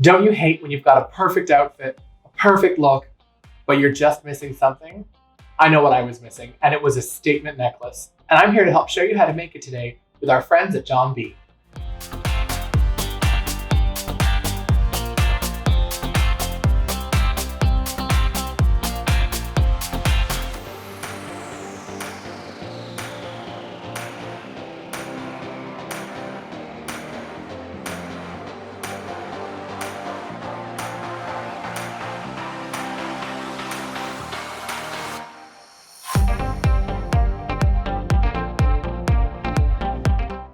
Don't you hate when you've got a perfect outfit, a perfect look, but you're just missing something? I know what I was missing, and it was a statement necklace. And I'm here to help show you how to make it today with our friends at John B.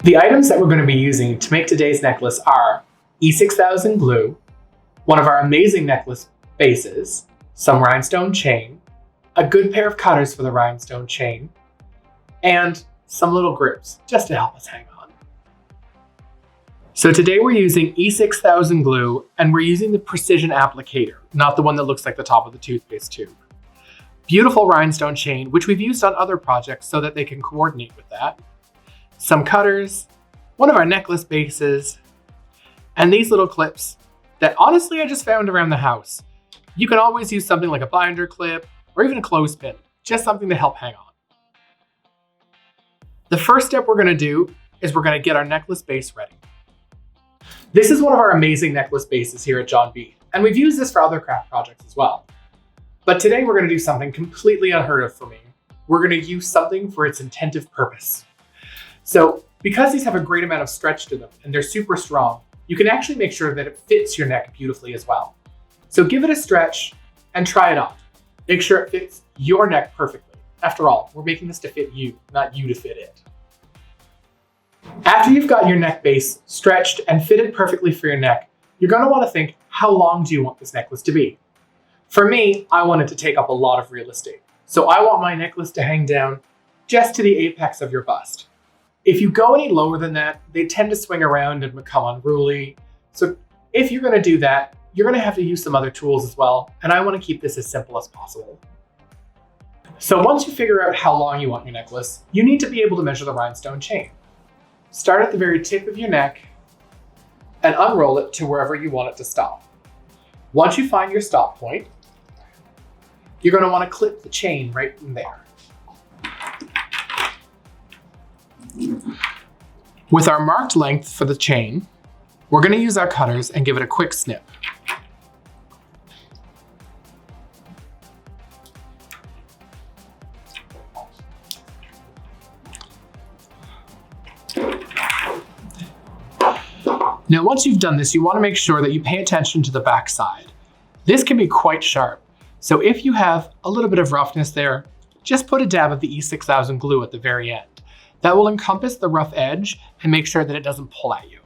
The items that we're going to be using to make today's necklace are E6000 glue, one of our amazing necklace bases, some rhinestone chain, a good pair of cutters for the rhinestone chain, and some little grips just to help us hang on. So today we're using E6000 glue, and we're using the precision applicator, not the one that looks like the top of the toothpaste tube. Beautiful rhinestone chain, which we've used on other projects so that they can coordinate with that. Some cutters, one of our necklace bases, and these little clips that honestly I just found around the house. You can always use something like a binder clip or even a clothespin, just something to help hang on. The first step we're going to do is we're going to get our necklace base ready. This is one of our amazing necklace bases here at John B, and we've used this for other craft projects as well. But today we're going to do something completely unheard of for me. We're going to use something for its intensive purpose. So because these have a great amount of stretch to them and they're super strong, you can actually make sure that it fits your neck beautifully as well. So give it a stretch and try it on. Make sure it fits your neck perfectly. After all, we're making this to fit you, not you to fit it. After you've got your neck base stretched and fitted perfectly for your neck, you're going to want to think, how long do you want this necklace to be? For me, I want it to take up a lot of real estate. So I want my necklace to hang down just to the apex of your bust. If you go any lower than that, they tend to swing around and become unruly. So if you're going to do that, you're going to have to use some other tools as well. And I want to keep this as simple as possible. So once you figure out how long you want your necklace, you need to be able to measure the rhinestone chain. Start at the very tip of your neck and unroll it to wherever you want it to stop. Once you find your stop point, you're going to want to clip the chain right in there. With our marked length for the chain, we're going to use our cutters and give it a quick snip. Now, once you've done this, you want to make sure that you pay attention to the back side. This can be quite sharp, so if you have a little bit of roughness there, just put a dab of the E6000 glue at the very end. That will encompass the rough edge and make sure that it doesn't pull at you.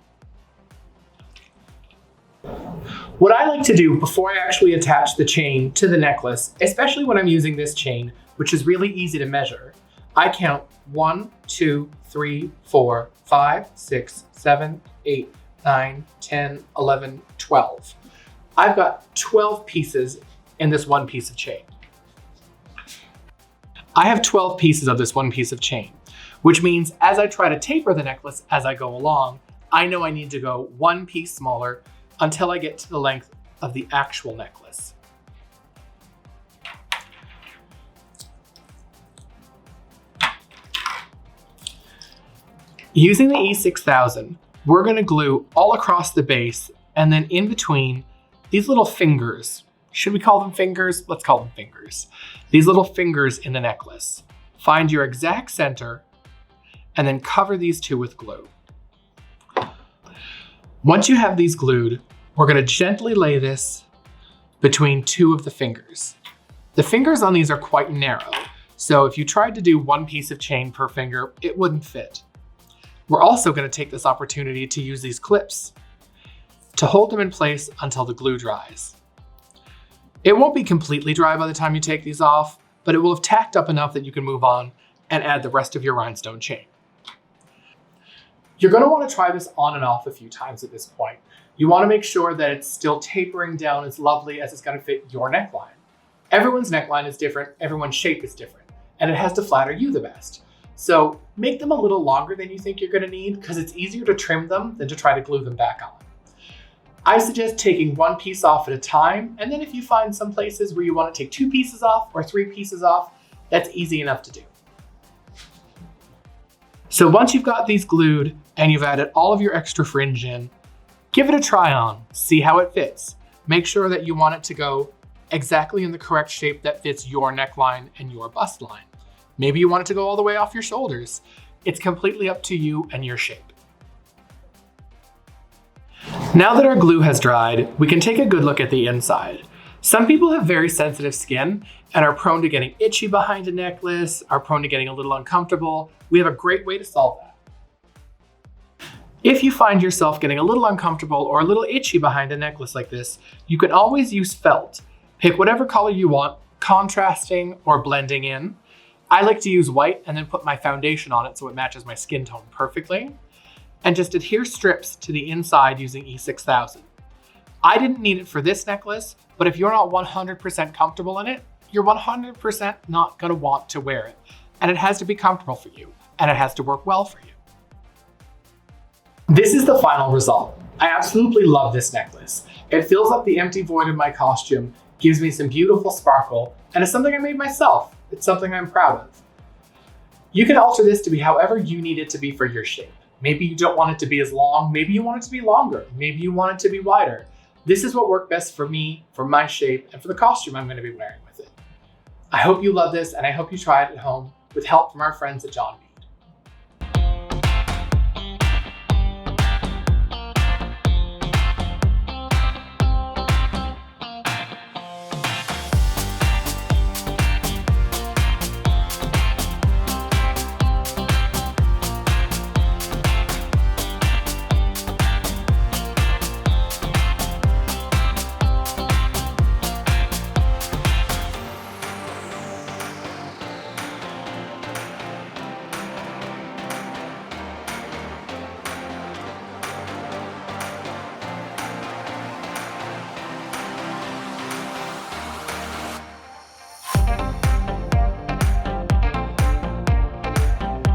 What I like to do before I actually attach the chain to the necklace, especially when I'm using this chain, which is really easy to measure, I count 1, 2, 3, 4, 5, 6, 7, 8, 9, 10, 11, 12. I've got 12 pieces in this one piece of chain. I have 12 pieces of this one piece of chain, which means as I try to taper the necklace as I go along, I know I need to go one piece smaller until I get to the length of the actual necklace. Using the E6000, we're going to glue all across the base and then in between these little fingers. Should we call them fingers? Let's call them fingers. These little fingers in the necklace. Find your exact center and then cover these two with glue. Once you have these glued, we're going to gently lay this between two of the fingers. The fingers on these are quite narrow, so if you tried to do one piece of chain per finger, it wouldn't fit. We're also going to take this opportunity to use these clips to hold them in place until the glue dries. It won't be completely dry by the time you take these off, but it will have tacked up enough that you can move on and add the rest of your rhinestone chain. You're going to want to try this on and off a few times at this point. You want to make sure that it's still tapering down as lovely as it's going to fit your neckline. Everyone's neckline is different, everyone's shape is different, and it has to flatter you the best. So make them a little longer than you think you're going to need because it's easier to trim them than to try to glue them back on. I suggest taking one piece off at a time, and then if you find some places where you want to take 2 pieces off or 3 pieces off, that's easy enough to do. So once you've got these glued and you've added all of your extra fringe in, give it a try on, see how it fits. Make sure that you want it to go exactly in the correct shape that fits your neckline and your bust line. Maybe you want it to go all the way off your shoulders. It's completely up to you and your shape. Now that our glue has dried, we can take a good look at the inside. Some people have very sensitive skin and are prone to getting itchy behind a necklace, are prone to getting a little uncomfortable. We have a great way to solve that. If you find yourself getting a little uncomfortable or a little itchy behind a necklace like this, you can always use felt. Pick whatever color you want, contrasting or blending in. I like to use white and then put my foundation on it so it matches my skin tone perfectly. And just adhere strips to the inside using E6000. I didn't need it for this necklace, but if you're not 100% comfortable in it, you're 100% not gonna want to wear it. And it has to be comfortable for you, and it has to work well for you. This is the final result. I absolutely love this necklace. It fills up the empty void of my costume, gives me some beautiful sparkle, and it's something I made myself. It's something I'm proud of. You can alter this to be however you need it to be for your shape. Maybe you don't want it to be as long, maybe you want it to be longer, maybe you want it to be wider. This is what worked best for me, for my shape, and for the costume I'm going to be wearing with it. I hope you love this, and I hope you try it at home with help from our friends at John B.